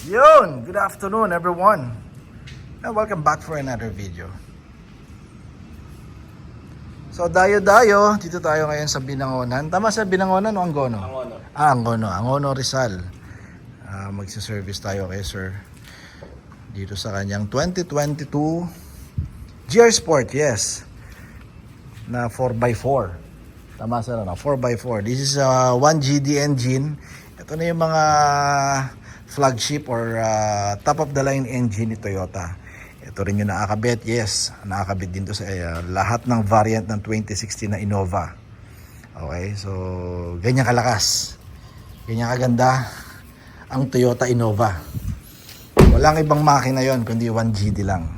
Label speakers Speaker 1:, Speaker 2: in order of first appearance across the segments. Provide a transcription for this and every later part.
Speaker 1: Yun! Good afternoon everyone! And welcome back for another video. So dayo-dayo, dito tayo ngayon sa Binangonan. Tama sa Binangonan o Angono?
Speaker 2: Angono.
Speaker 1: Angono. Angono Rizal. Magsiservice tayo kay sir. Dito sa kanyang 2022 GR Sport, yes. Na 4x4. Tama sir, no? 4x4. This is a 1GD engine. Ito na yung mga flagship or top of the line engine ni Toyota. Ito rin yung nakakabit, yes. Nakakabit din to sa lahat ng variant ng 2016 na Innova. Okay, so ganyan kalakas. Ganyan kaganda ang Toyota Innova. Walang ibang makina yon kundi 1GD lang.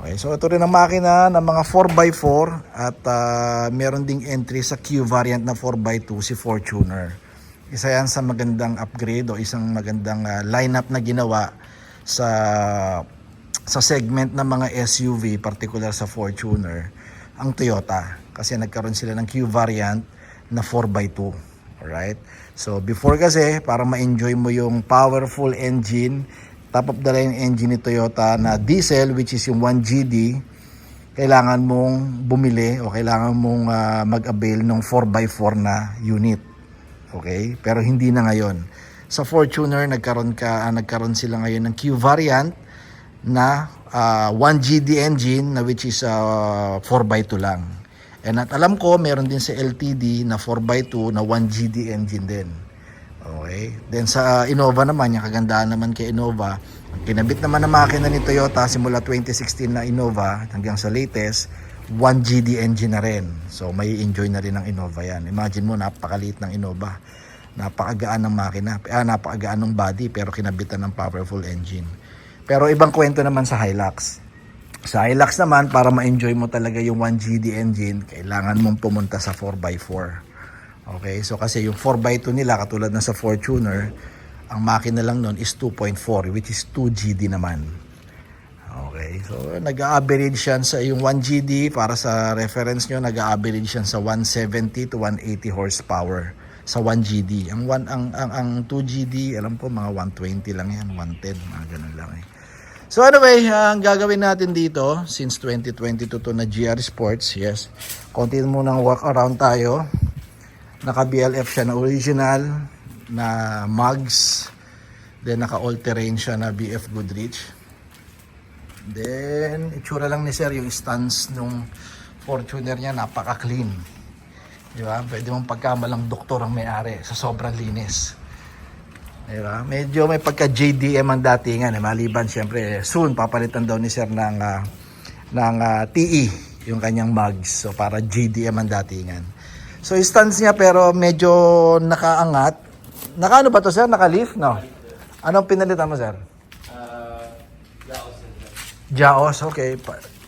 Speaker 1: Okay, so ito rin ang makina ng mga 4x4 at meron ding entry sa Q variant na 4x2 si Fortuner. Isa yan sa magandang upgrade o isang magandang lineup na ginawa sa segment ng mga SUV, particular sa Fortuner, ang Toyota. Kasi nagkaroon sila ng Q variant na 4x2. Alright? So before kasi, para ma-enjoy mo yung powerful engine, top of the line engine ni Toyota na diesel, which is yung 1GD, kailangan mong bumili o kailangan mong mag-avail ng 4x4 na unit. Okay? Pero hindi na ngayon. Sa Fortuner, nagkaroon sila ngayon ng Q variant na 1GD engine na which is 4x2 lang. And at alam ko, meron din sa LTD na 4x2 na 1GD engine din. Okay? Then sa Innova naman, yung kagandahan naman kay Innova, kinabit naman na makina ni Toyota simula 2016 na Innova hanggang sa latest, 1GD engine na rin. So may enjoy na rin ng Innova yan. Imagine mo, napakaliit ng Innova. Napakagaan ng makina. Napakagaan ng body pero kinabitan ng powerful engine. Pero ibang kwento naman sa Hilux. Sa Hilux naman, para ma-enjoy mo talaga yung 1GD engine, kailangan mong pumunta sa 4x4. Okay? So kasi yung 4x2 nila, katulad na sa Fortuner, ang makina lang nun is 2.4, which is 2GD naman. Okay, so nag-a-average yan sa yung 1GD, para sa reference nyo, nag-a-average yan sa 170 to 180 horsepower sa 1GD. Ang 2GD, alam ko mga 120 lang yan, 110, mga ganun lang eh. So anyway, ang gagawin natin dito, since 2022 to na GR Sports, yes, konti munang walk around tayo. Naka-BLF siya na original, na mugs, then naka-all-terrain siya na BF Goodrich. Then, itsura lang ni sir yung stance nung Fortuner niya, napaka-clean. Di ba? Pwede mong pagkamalang doktor ang may-ari sa sobrang linis. Di ba? Medyo may pagka-JDM ang datingan. Maliban, siyempre, soon papalitan daw ni sir ng TE, yung kanyang mugs. So, para JDM ang datingan. So, stance niya pero medyo nakaangat. Naka-ano ba to sir? Naka-leaf? No? Anong pinalitan mo sir? Jaos, okay.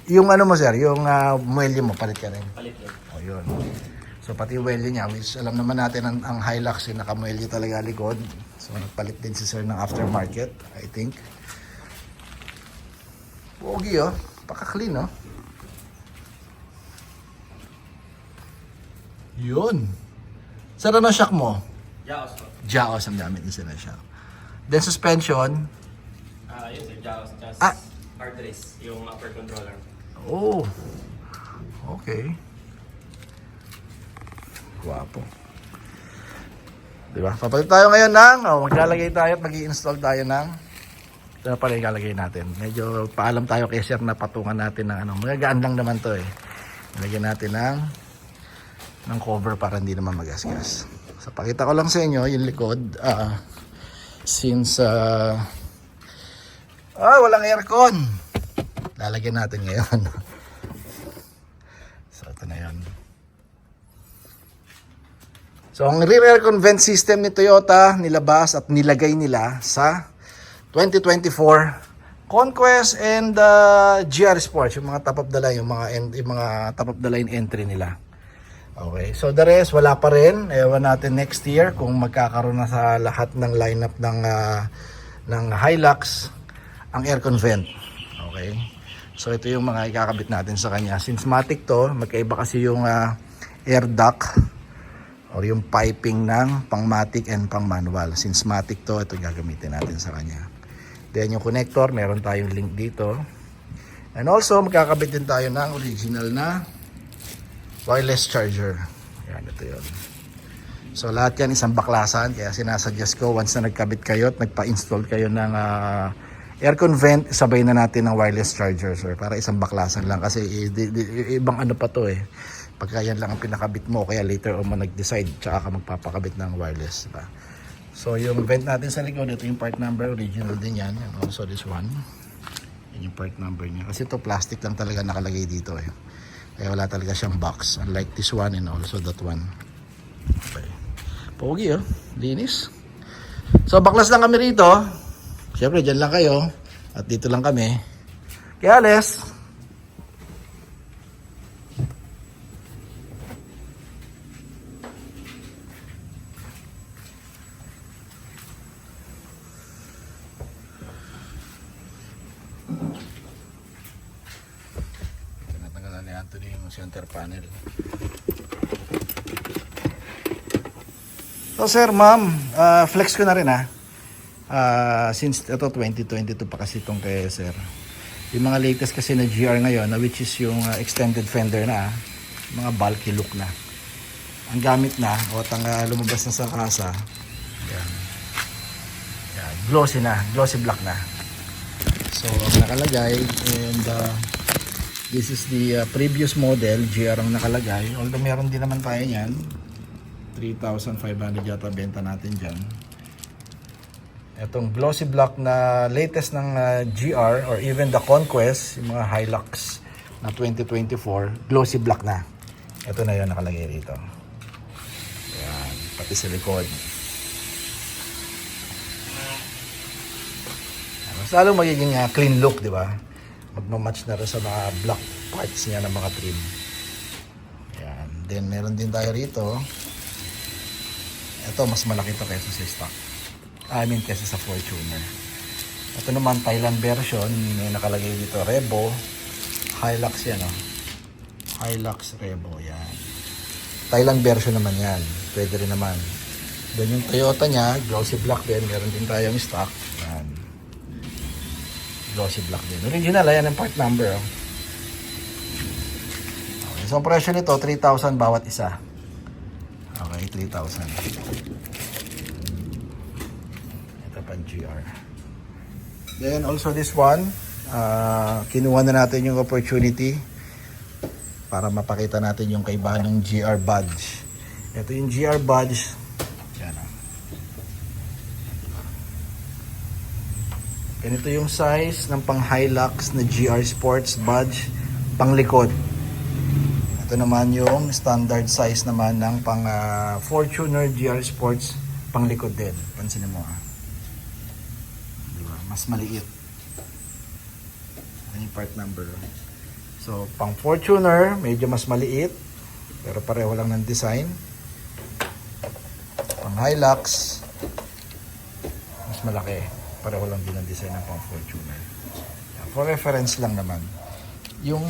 Speaker 1: Yung ano mo sir, yung muelye mo, palit ka rin.
Speaker 2: Palit yun.
Speaker 1: O yun. So pati yung muelye niya, which alam naman natin ang Hilux, yung nakamuelye talaga likod. So nagpalit din si sir ng aftermarket, I think. Pogi oh, paka-clean oh. Yun. Sir, ano shock mo?
Speaker 2: Jaos po.
Speaker 1: Jaos ang gamit niya sila shock. Then suspension.
Speaker 2: Yun sir, Jaos. Just hard-race, yung upper controller.
Speaker 1: Oh. Okay. Guwapo. Diba? Papalit tayo ngayon ng, maglalagay tayo at mag-i-install tayo ng, ito na pala ilalagay natin. Medyo paalam tayo kay sir na patungan natin ng magagaan lang naman to eh. Lagyan natin ng cover para hindi naman magasgas. So pakita ko lang sa inyo yung likod. Since walang aircon, lalagyan natin ngayon. So ito na yan. So ang rear aircon vent system ni Toyota nilabas at nilagay nila sa 2024 Conquest and GR Sports, yung mga top of the line, yung mga top of the line entry nila. Okay, so the rest wala pa rin. Ewan natin next year kung magkakaroon na sa lahat ng lineup ng Hilux ang aircon vent. Okay, so ito yung mga ikakabit natin sa kanya. Since matic to, magkaiba kasi yung air duct or yung piping ng pang matic and pang manual. Since matic to, ito gagamitin natin sa kanya. Then yung connector, meron tayong link dito. And also, magkakabit din tayo ng original na wireless charger. Yan, ito yun. So lahat yan isang baklasan, kaya sinasuggest ko once na nagkabit kayo at nagpa-install kayo ng aircon vent, sabay na natin ng wireless charger, sir, para isang baklasan lang kasi ibang ano pa to eh. Pagka yan lang ang pinakabit mo, kaya later on mo nag-decide, tsaka ka magpapakabit ng wireless, diba? So yung vent natin sa likod, ito yung part number, original din yan, and also this one. Yan yung part number niya. Kasi ito plastic lang talaga nakalagay dito eh. Kaya wala talaga siyang box. Unlike this one and also that one. Okay. Pogi oh. Linis. So baklas lang kami rito. Siyempre dyan lang kayo. At dito lang kami. Kaya alis. Tinatanggalan ni Anthony yung center panel. So sir, ma'am, flex ko na rin since ito 2022 pa kasi itong kay sir. Yung mga latest kasi na GR ngayon, which is yung extended fender na, mga bulky look na. Ang gamit na, o lumabas na sa kasa, yan. Yan, glossy black na. So, nakalagay, and this is the previous model, GR ang nakalagay. Although meron din naman tayo yan. 3,500 yata benta natin dyan. Itong glossy black na latest ng GR or even the Conquest, yung mga Hilux na 2024, glossy black na. Ito na yun nakalagay rito. Ayan, pati sa likod. Mas lalo magiging clean look, di ba? Magmamatch na rin sa mga black parts niya ng mga trim. Ayan. Then meron din tayo rito. Ito, mas malaki ito kaysa sa stock. Kaysa sa Fortuner. Ito naman, Thailand version. May nakalagay dito, Revo. Hilux yan, oh. Hilux Revo, yan. Thailand version naman yan. Pwede rin naman. Then yung Toyota niya, glossy black din. Meron din tayong stock. Yan. Glossy black din. Original, yan ang part number, oh. Okay, so ang presyo nito, 3,000 bawat isa. Okay, 3,000. Ito pa GR. Then also this one, kinuha na natin yung opportunity para mapakita natin yung kaibahan ng GR badge. Ito yung GR badge. Yan. Ganito yung size ng pang Hilux na GR Sports badge pang likod. Ito naman yung standard size naman ng pang Fortuner GR Sports pang likod din. Pansinin mo diba? Mas maliit. Ano yung part number? So pang Fortuner medyo mas maliit pero pareho lang ng design. Pang Hilux mas malaki. Pareho lang din ng design ng pang Fortuner. For reference lang naman. Yung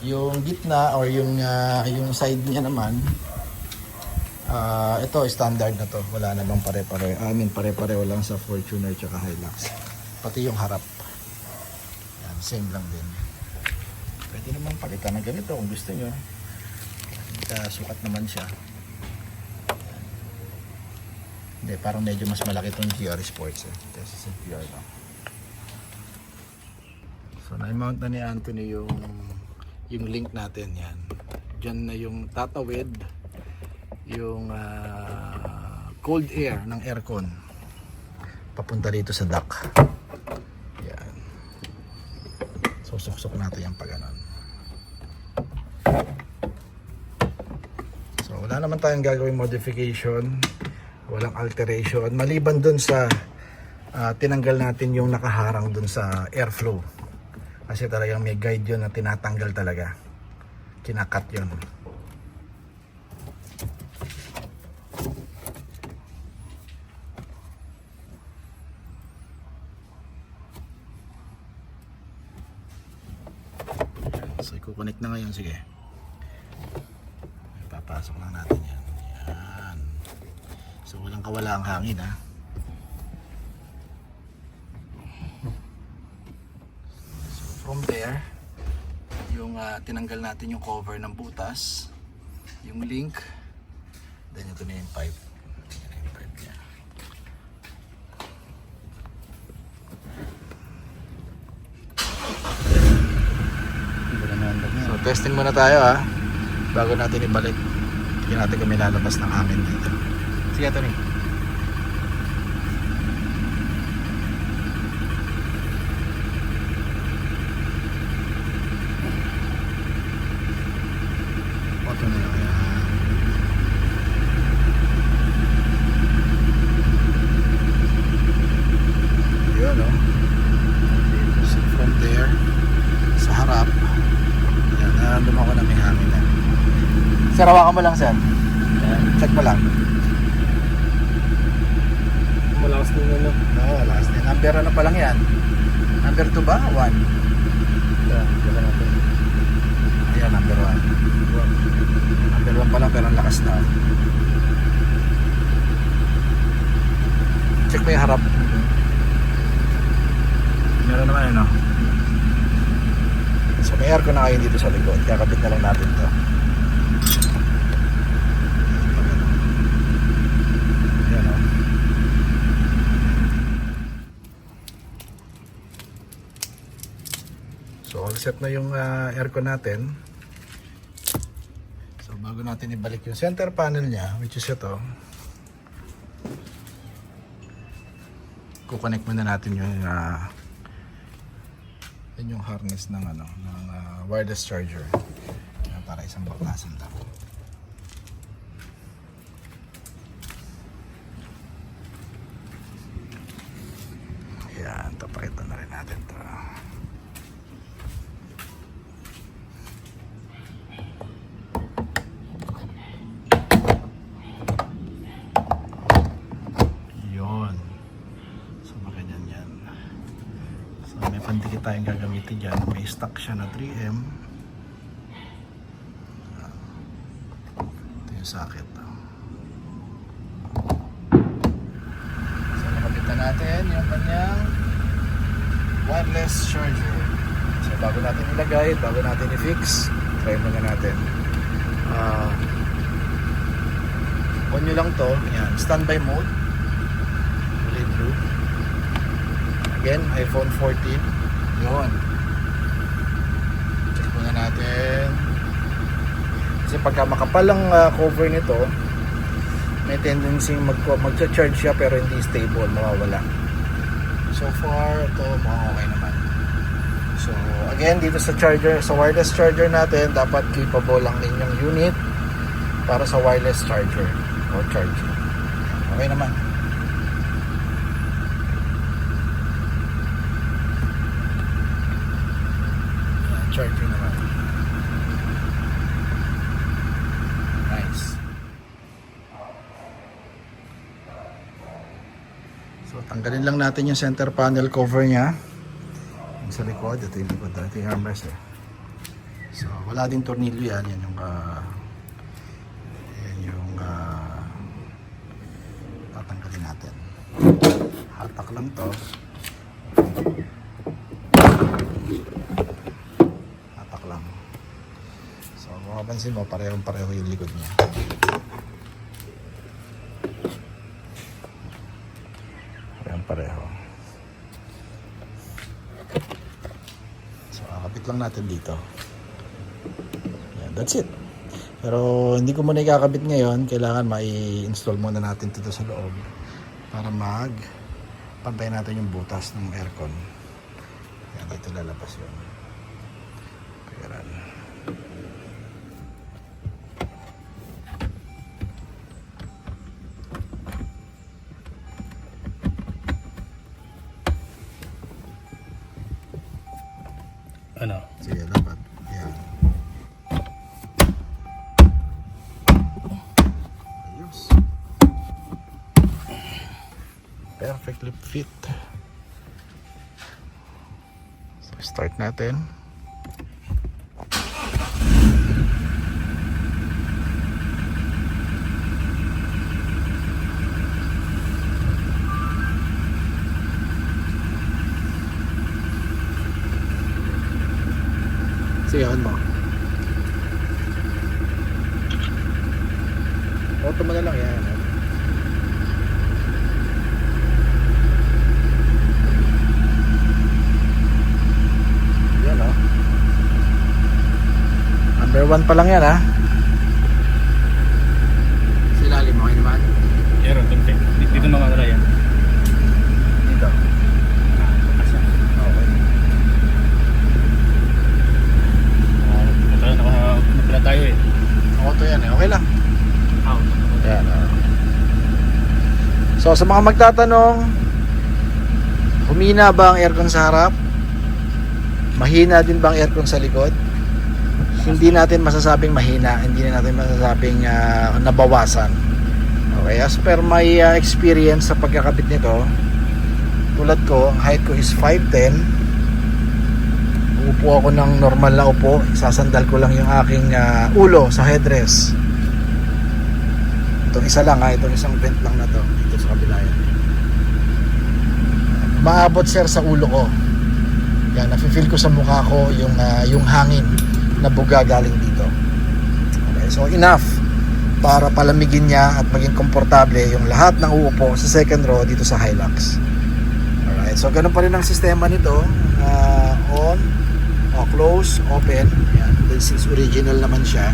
Speaker 1: yung gitna or yung side niya naman, ito standard na to. Wala namang pare-pareho. Pare-pareho lang sa Fortuner tsaka Hilux. Pati yung harap. Yan, same lang din. Pwede naman palitan ng ganito kung gusto nyo. Sukat naman siya. Hindi, parang medyo mas malaki itong GR Sports kasi sa GR lang. So na-mount na ni Anthony yung link natin yan. Diyan na yung tatawid yung cold air ng aircon papunta dito sa dock. Yan. So suksok natin yung pag-anon. So wala naman tayong gagawing modification, walang alteration maliban dun sa tinanggal natin yung nakaharang dun sa airflow. Kasi talagang may guide yun na tinatanggal talaga. Kinakat yun. So, i-connect na ngayon. Sige. Ipapasok lang natin yan. Yan. So walang kawala ang hangin ha. So from there, yung tinanggal natin yung cover ng butas, yung link, then ito na yung pipe. Yan na yung pipe niya. So testing muna tayo ha, bago natin ibalik. Tingnan natin kung may lalabas ng hangin dito. Sige Tony. Auto na lang yan. Yun o. So from there, sa harap, yan, nararamdaman ko na may hangin na. Sir, hawakan mo lang sir. Check mo lang.
Speaker 2: Malakas din ano.
Speaker 1: Oo, last name. Number ano pa lang yan? Number 2 ba? 1? Ayan, number 1. Number 1 pa lang pero ang lakas na. Check mo yung harap. Meron naman yun, no? So may aircon na kayo dito sa likod. Kakabit na lang natin to. Ayan, no? So all set na yung aircon natin. So bago natin ibalik yung center panel niya, which is ito, kukonect muna natin yung yun yung harness ng wireless charger para isang baklasan lang. Ayan, tapakita na rin natin to. Pandikit tayong gagamitin dyan. May stock siya na 3M. Ito yung socket. So nakabit na natin yung kanyang wireless charger. So bago natin ilagay, bago natin i-fix, try muna natin. On nyo lang to. Yan, standby mode. Kulay blue. Again, iPhone 14. Yun. Check muna natin. Kasi pagka makapal ang cover nito, may tendency mag-charge siya pero hindi stable, mawawala. So far, ito mukhang okay naman. So again, dito sa charger, sa wireless charger natin, dapat capable lang din yung unit para sa wireless charger o charging. Okay naman. Charger naman. Nice. So tanggalin lang natin yung center panel cover nya. Yung sa likod, ito yung likod, ito yung armrest eh. So wala din tornilyo yan, yan yung tatanggalin natin. Hatak lang to. Lang. So, mapapansin mo, parehong-pareho yung likod niya. Parehong-pareho. So, kakapit lang natin dito. Yan, that's it. Pero, hindi ko muna ikakabit ngayon. Kailangan mai-install muna natin dito sa loob para pantay natin yung butas ng aircon. Yan, dito lalabas yun.
Speaker 2: Ano?
Speaker 1: Sige, dapat. Yan. Ayos. Perfectly fit. So, start natin. Auto mo na lang yan. Yan o. Number 1 pa lang yan ha. Silalim mo kayo naman.
Speaker 2: Meron, konti. Dito mga wala yan.
Speaker 1: Dito.
Speaker 2: Asa.
Speaker 1: Okay.
Speaker 2: Napala tayo eh.
Speaker 1: Auto yan eh. Okay lang.
Speaker 2: Out.
Speaker 1: Yan. So sa mga magtatanong, humina ba ang aircon sa harap? Mahina din ba ang aircon sa likod? Hindi natin masasabing mahina, hindi na natin masasabing nabawasan. Okay, as per my experience sa pagkakabit nito, tulad ko, ang height ko is 5'10". Uupo ako ng normal na upo, sasandal ko lang yung aking ulo sa headrest. Itong isa lang itong isang vent lang na to, dito sa kabila yan. Maabot sir sa ulo ko. Yan, nafe-feel ko sa mukha ko yung hangin na buga galing dito. Okay, so enough para palamigin niya at maging komportable yung lahat ng uupo sa second row dito sa Hilux. Alright, so ganun pa rin ang sistema nito. On, close, open. Yan, this is original naman siya.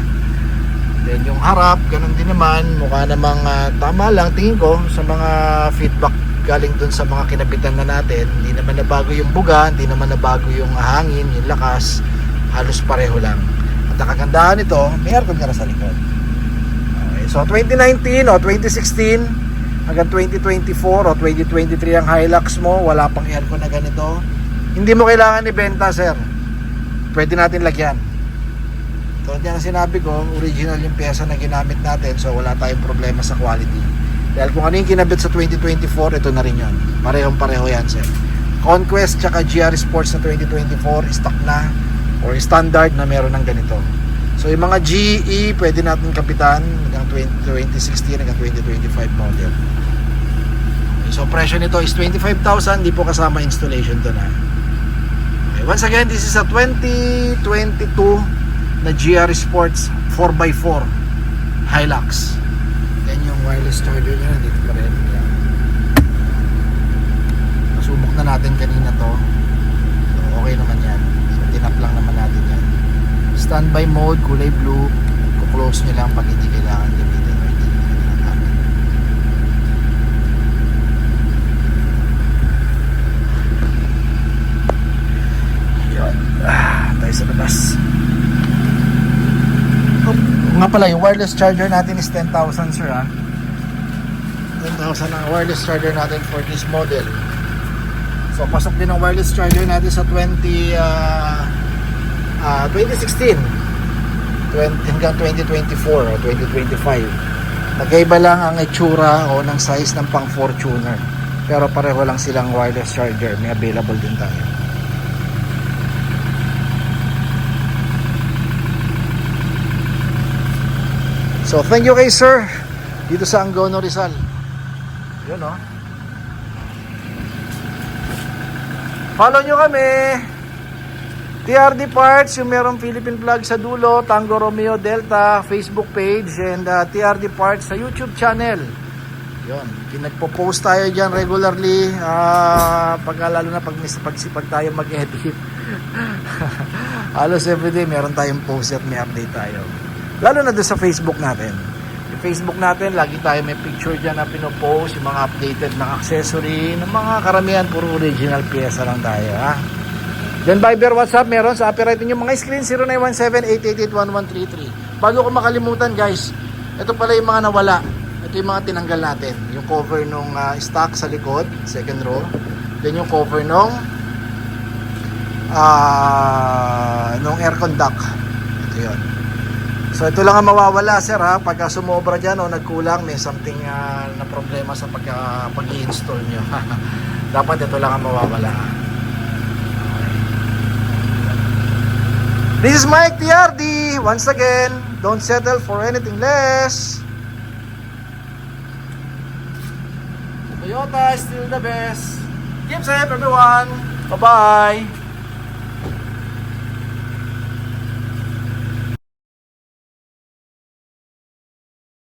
Speaker 1: Then yung harap, ganun din naman. Mukha namang tama lang tingin ko sa mga feedback galing dun sa mga kinabitan na natin. Hindi naman nabago yung buga, hindi naman nabago yung hangin, yung lakas. Halos pareho lang. At ang kagandahan nito, may aircon ka na sa likod. Okay, so 2019 o 2016 hanggang 2024 o 2023 ang Hilux mo, wala pang aircon na ganito. Hindi mo kailangan ibenta, sir. Pwede natin lagyan. So, yan ang sinabi ko, original yung pyesa na ginamit natin, so wala tayong problema sa quality. Dahil kung ano yung kinabit sa 2024, ito na rin yun. Parehong pareho yan, sir. Conquest tsaka GR Sports na 2024, stock na or standard na meron ng ganito. So yung mga GE pwede natin kapitan hanggang 2016 hanggang 2025 model. Okay, so presyo nito is 25,000, di po kasama installation to na. Okay, once again, this is a 2022 na GR Sports 4x4 Hilux. Then yung wireless charger niya dito pa rin. Yan. Nasubok na natin kanina to. So okay naman yan. Tinap lang naman natin yan. Standby mode, kulay blue. Kuklose nyo lang pag hindi kailangan gamitin o hindi kailangan. Yun. Tayo sa labas. Oh, nga pala, yung wireless charger natin is 10,000 sir ha. 10,000 ang wireless charger natin for this model. So pasok din ang wireless charger natin sa 2016 hanggang 2024 o 2025. Nagkaiba lang ang itsura o ng size ng pang Fortuner, pero pareho lang silang wireless charger. May available din tayo. So thank you kay sir dito sa Angono Rizal. Yun o. Follow nyo kami. TRD Parts, yung merong Philippine flag sa dulo, Tango Romeo Delta Facebook page, and TRD Parts sa YouTube channel. Yun, pinagpo-post tayo dyan regularly, lalo na pag pagsipag tayo mag-edit. Halos everyday meron tayong post at may update tayo. Lalo na doon sa Facebook natin. Facebook natin, lagi tayo may picture dyan na pinopost, yung mga updated na accessory, ng mga karamihan, puro original pyesa lang tayo, ha? Then Viber, WhatsApp, meron sa upper right yung mga screen, 0917-888-1133. Bago ko makalimutan, guys, ito pala yung mga nawala. Ito yung mga tinanggal natin. Yung cover nung stock sa likod, second row. Then yung cover nung aircon duct. Ito yun. So ito lang ang mawawala sir ha, pagka sumobra dyan o nagkulang, may something na problema sa pag-i-install nyo. Dapat ito lang ang mawawala. Okay. This is Mike TRD. Once again, don't settle for anything less. Toyota is still the best. Keep safe everyone. Bye bye.